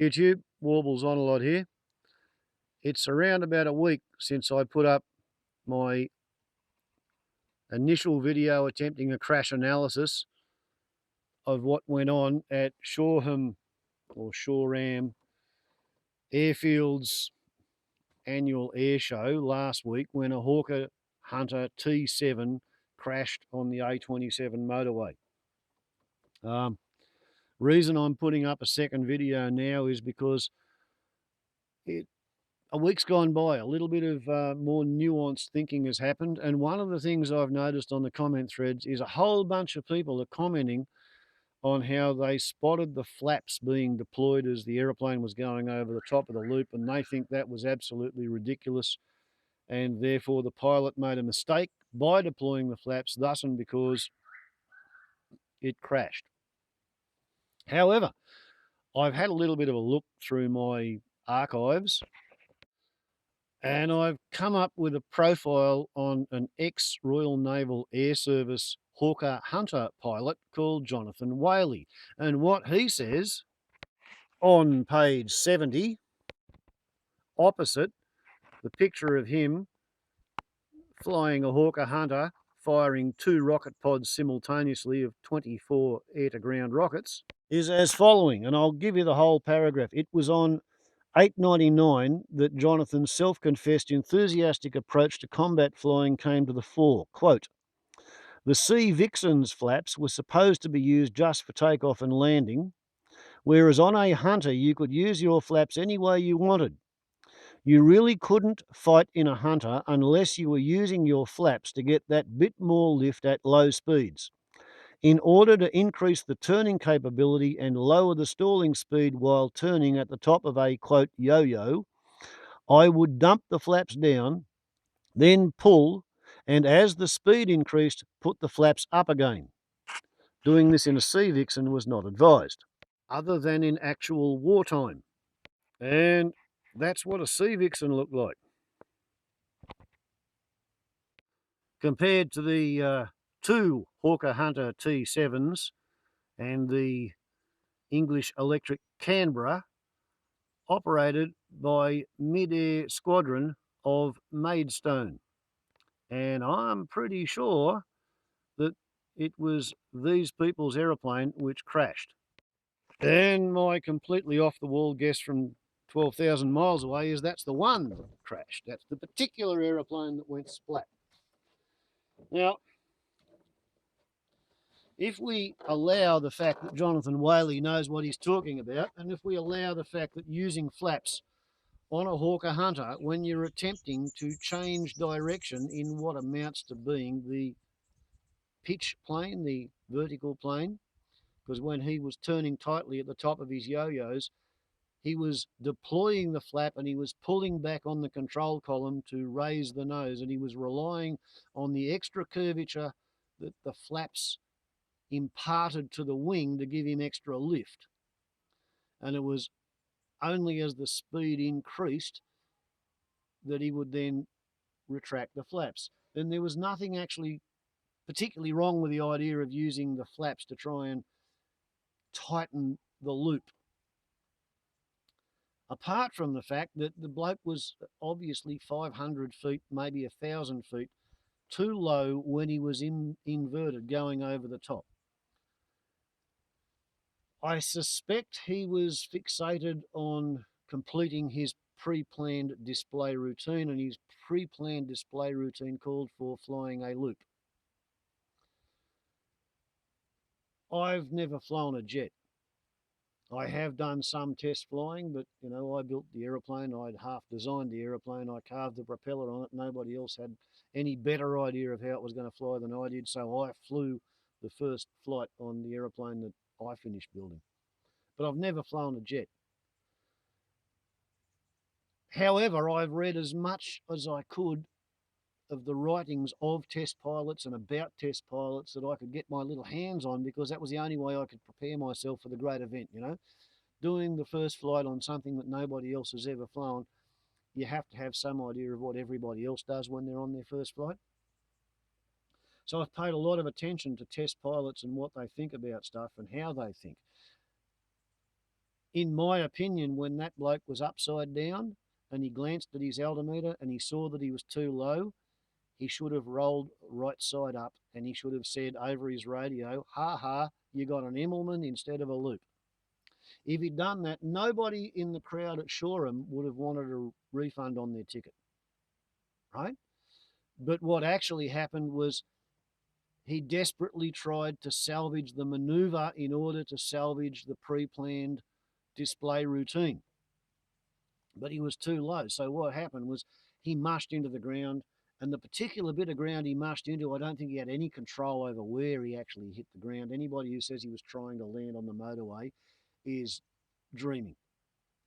YouTube, Warbles on a lot here. It's around about a week since I put up my initial video attempting a crash analysis of what went on at Shoreham or Shoreham Airfield's annual air show last week when a Hawker Hunter T7 crashed on the A-27 Motorway. Reason I'm putting up a second video now is because a week's gone by, a little bit of more nuanced thinking has happened, and one of the things I've noticed on the comment threads is a whole bunch of people are commenting on how they spotted the flaps being deployed as the aeroplane was going over the top of the loop, and they think that was absolutely ridiculous, and therefore the pilot made a mistake by deploying the flaps, thus and because it crashed. However, I've had a little bit of a look through my archives, and I've come up with a profile on an ex-Royal Naval Air Service Hawker Hunter pilot called Jonathan Whaley. And what he says on page 70, opposite the picture of him flying a Hawker Hunter, firing 2 rocket pods simultaneously of 24 air-to-ground rockets, is as following, and I'll give you the whole paragraph. It was on 899 that Jonathan's self-confessed enthusiastic approach to combat flying came to the fore. Quote, "The Sea Vixen's flaps were supposed to be used just for takeoff and landing, whereas on a Hunter you could use your flaps any way you wanted. You really couldn't fight in a Hunter unless you were using your flaps to get that bit more lift at low speeds. In order to increase the turning capability and lower the stalling speed while turning at the top of a, quote, yo-yo, I would dump the flaps down, then pull, and as the speed increased, put the flaps up again. Doing this in a Sea Vixen was not advised, other than in actual wartime." And that's what a Sea Vixen looked like. Compared to the 2 Hawker Hunter T7s and the English Electric Canberra, operated by Mid-Air Squadron of Maidstone. And I'm pretty sure that it was these people's aeroplane which crashed. And my completely off-the-wall guess from 12,000 miles away is that's the one that crashed. That's the particular aeroplane that went splat. Now, if we allow the fact that Jonathan Whaley knows what he's talking about, and if we allow the fact that using flaps on a Hawker Hunter when you're attempting to change direction in what amounts to being the pitch plane, the vertical plane, because when he was turning tightly at the top of his yo-yos, he was deploying the flap and he was pulling back on the control column to raise the nose, and he was relying on the extra curvature that the flaps imparted to the wing to give him extra lift. And it was only as the speed increased that he would then retract the flaps. And there was nothing actually particularly wrong with the idea of using the flaps to try and tighten the loop, apart from the fact that the bloke was obviously 500 feet, maybe 1,000 feet too low when he was inverted going over the top. I suspect he was fixated on completing his pre-planned display routine, and his pre-planned display routine called for flying a loop. I've never flown a jet. I have done some test flying, but, you know, I built the aeroplane, I'd half designed the aeroplane, I carved the propeller on it. Nobody else had any better idea of how it was going to fly than I did, so I flew the first flight on the aeroplane that I finished building. But I've never flown a jet. However, I've read as much as I could of the writings of test pilots and about test pilots that I could get my little hands on, because that was the only way I could prepare myself for the great event, you know. Doing the first flight on something that nobody else has ever flown, you have to have some idea of what everybody else does when they're on their first flight. So I've paid a lot of attention to test pilots and what they think about stuff and how they think. In my opinion, when that bloke was upside down and he glanced at his altimeter and he saw that he was too low, he should have rolled right side up and he should have said over his radio, ha ha, you got an Immelman instead of a loop. If he'd done that, nobody in the crowd at Shoreham would have wanted a refund on their ticket, right? But what actually happened was he desperately tried to salvage the maneuver in order to salvage the pre planned display routine. But he was too low. So what happened was he mushed into the ground. And the particular bit of ground he mushed into, I don't think he had any control over where he actually hit the ground. Anybody who says he was trying to land on the motorway is dreaming.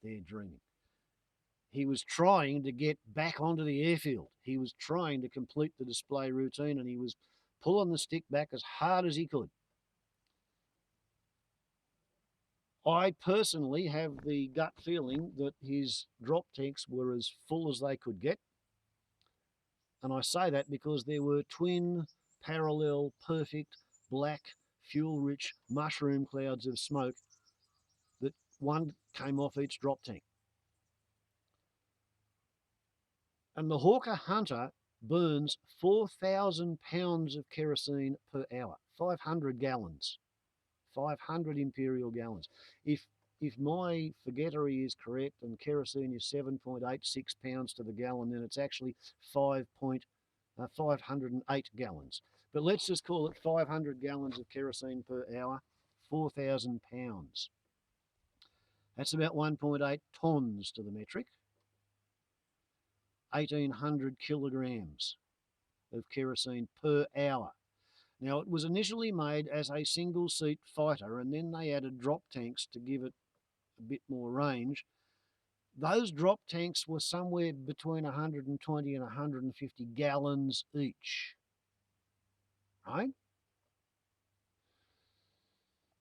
They're dreaming. He was trying to get back onto the airfield. He was trying to complete the display routine and he was pulling the stick back as hard as he could. I personally have the gut feeling that his drop tanks were as full as they could get. And I say that because there were twin, parallel, perfect, black, fuel rich mushroom clouds of smoke that one came off each drop tank. And the Hawker Hunter burns 4,000 pounds of kerosene per hour, 500 gallons, 500 imperial gallons. If my forgettery is correct and kerosene is 7.86 pounds to the gallon, then it's actually 508 gallons. But let's just call it 500 gallons of kerosene per hour, 4,000 pounds. That's about 1.8 tonnes to the metric, 1,800 kilograms of kerosene per hour. Now, it was initially made as a single seat fighter, and then they added drop tanks to give it a bit more range. Those drop tanks were somewhere between 120 and 150 gallons each, right?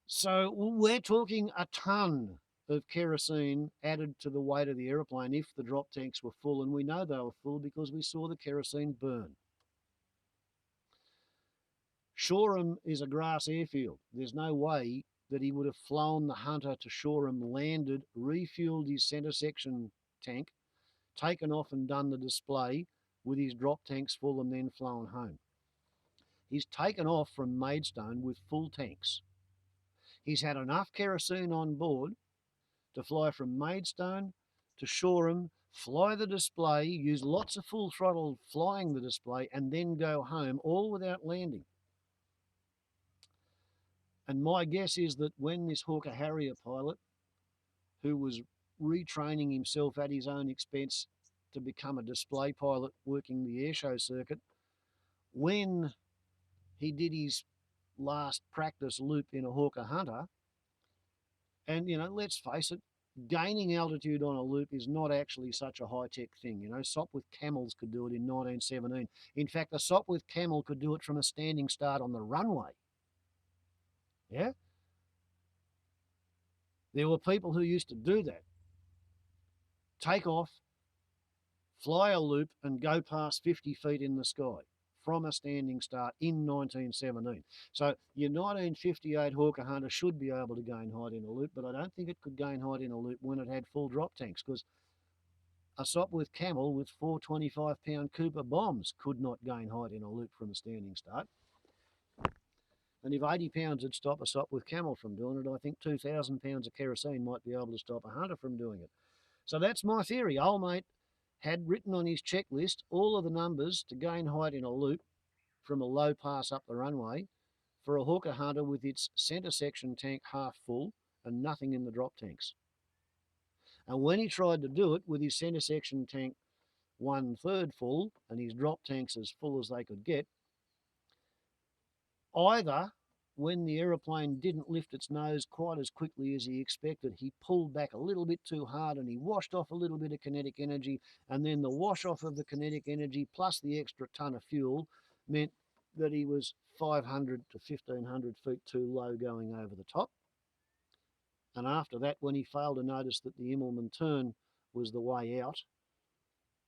So we're talking a ton of kerosene added to the weight of the aeroplane if the drop tanks were full, and we know they were full because we saw the kerosene burn. Shoreham is a grass airfield. There's no way that he would have flown the Hunter to Shoreham, landed, refueled his centre section tank, taken off and done the display with his drop tanks full and then flown home. He's taken off from Maidstone with full tanks. He's had enough kerosene on board to fly from Maidstone to Shoreham, fly the display, use lots of full throttle flying the display, and then go home, all without landing. And my guess is that when this Hawker Harrier pilot, who was retraining himself at his own expense to become a display pilot working the airshow circuit, when he did his last practice loop in a Hawker Hunter, and, let's face it, gaining altitude on a loop is not actually such a high-tech thing. Sopwith Camels could do it in 1917. In fact, a Sopwith Camel could do it from a standing start on the runway. Yeah? There were people who used to do that. Take off, fly a loop, and go past 50 feet in the sky from a standing start in 1917. So your 1958 Hawker Hunter should be able to gain height in a loop, but I don't think it could gain height in a loop when it had full drop tanks, because a Sopwith Camel with 4 25-pound Cooper bombs could not gain height in a loop from a standing start. And if 80 pounds would stop a Sopwith Camel from doing it, I think 2,000 pounds of kerosene might be able to stop a Hunter from doing it. So that's my theory. Old mate had written on his checklist all of the numbers to gain height in a loop from a low pass up the runway for a Hawker Hunter with its centre section tank half full and nothing in the drop tanks. And when he tried to do it with his centre section tank 1/3 full and his drop tanks as full as they could get, either when the aeroplane didn't lift its nose quite as quickly as he expected, he pulled back a little bit too hard and he washed off a little bit of kinetic energy, and then the wash off of the kinetic energy plus the extra ton of fuel meant that he was 500 to 1,500 feet too low going over the top. And after that, when he failed to notice that the Immelman turn was the way out,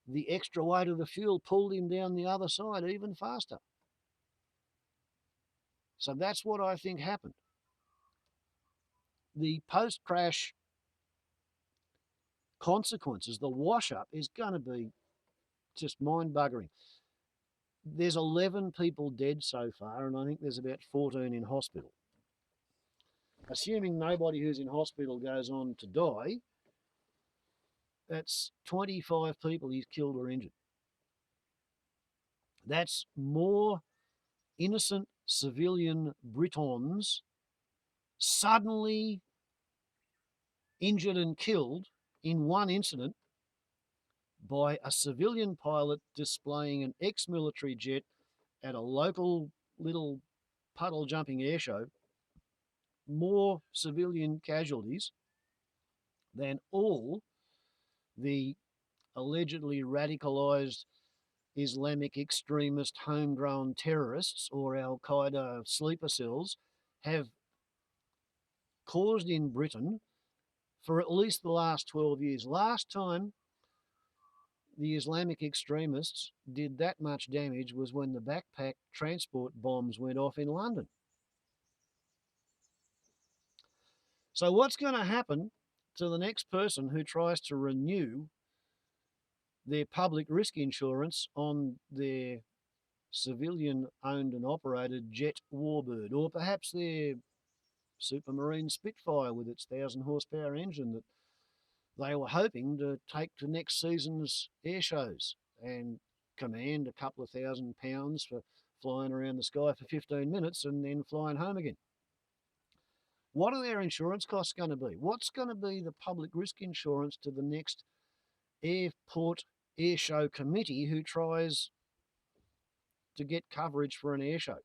the extra weight of the fuel pulled him down the other side even faster. So that's what I think happened. The post-crash consequences, the wash-up is going to be just mind-buggering. There's 11 people dead so far, and I think there's about 14 in hospital. Assuming nobody who's in hospital goes on to die, that's 25 people he's killed or injured. That's more innocent civilian Britons suddenly injured and killed in one incident by a civilian pilot displaying an ex-military jet at a local little puddle jumping air show. More civilian casualties than all the allegedly radicalized Islamic extremist homegrown terrorists or Al-Qaeda sleeper cells have caused in Britain for at least the last 12 years. Last time the Islamic extremists did that much damage was when the backpack transport bombs went off in London. So what's going to happen to the next person who tries to renew their public risk insurance on their civilian owned and operated jet Warbird, or perhaps their Supermarine Spitfire with its 1,000 horsepower engine that they were hoping to take to next season's air shows and command a couple of £1,000 for flying around the sky for 15 minutes and then flying home again? What are their insurance costs going to be? What's going to be the public risk insurance to the next airport air show committee who tries to get coverage for an air show?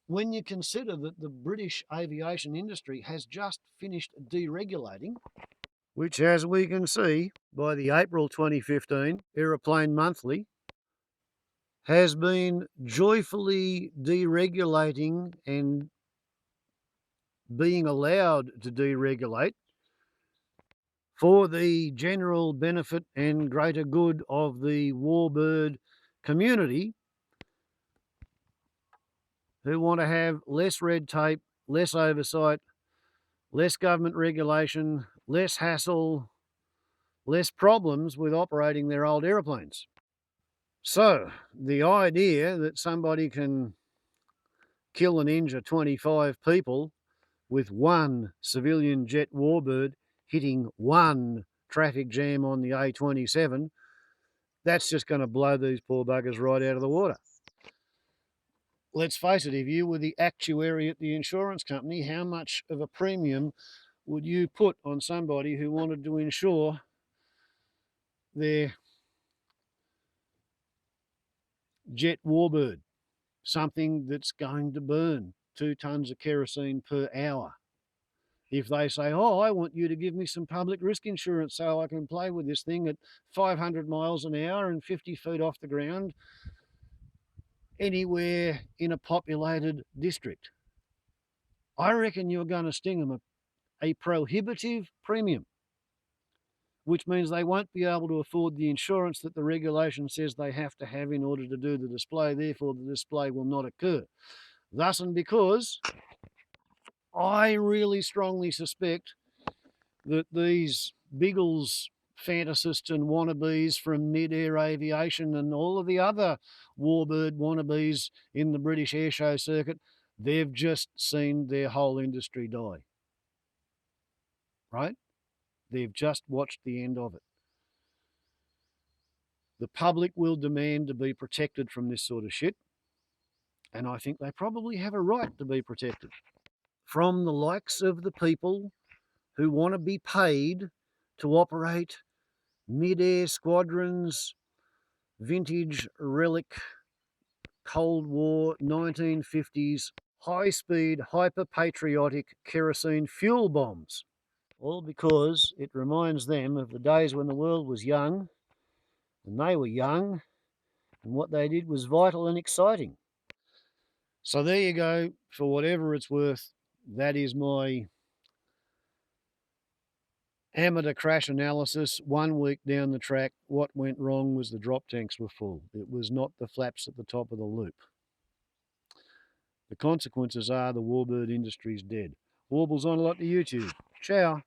When you consider that the British aviation industry has just finished deregulating, which, as we can see by the April 2015 Aeroplane Monthly, has been joyfully deregulating and being allowed to deregulate for the general benefit and greater good of the warbird community, who want to have less red tape, less oversight, less government regulation, less hassle, less problems with operating their old aeroplanes. So the idea that somebody can kill and injure 25 people with one civilian jet warbird hitting one traffic jam on the A-27, that's just going to blow these poor buggers right out of the water. Let's face it, if you were the actuary at the insurance company, how much of a premium would you put on somebody who wanted to insure their jet warbird, something that's going to burn 2 tons of kerosene per hour? If they say, oh, I want you to give me some public risk insurance so I can play with this thing at 500 miles an hour and 50 feet off the ground anywhere in a populated district, I reckon you're going to sting them a prohibitive premium, which means they won't be able to afford the insurance that the regulation says they have to have in order to do the display. Therefore, the display will not occur. Thus and because, I really strongly suspect that these Biggles fantasists and wannabes from mid-air aviation and all of the other warbird wannabes in the British airshow circuit, they've just seen their whole industry die. Right? They've just watched the end of it. The public will demand to be protected from this sort of shit, and I think they probably have a right to be protected from the likes of the people who want to be paid to operate mid-air squadrons, vintage relic Cold War 1950s high-speed, hyper-patriotic kerosene fuel bombs. All because it reminds them of the days when the world was young, and they were young, and what they did was vital and exciting. So there you go. For whatever it's worth, that is my amateur crash analysis. 1 week down the track, what went wrong was the drop tanks were full. It was not the flaps at the top of the loop. The consequences are the warbird industry's dead. Warbles on a lot to YouTube. Ciao.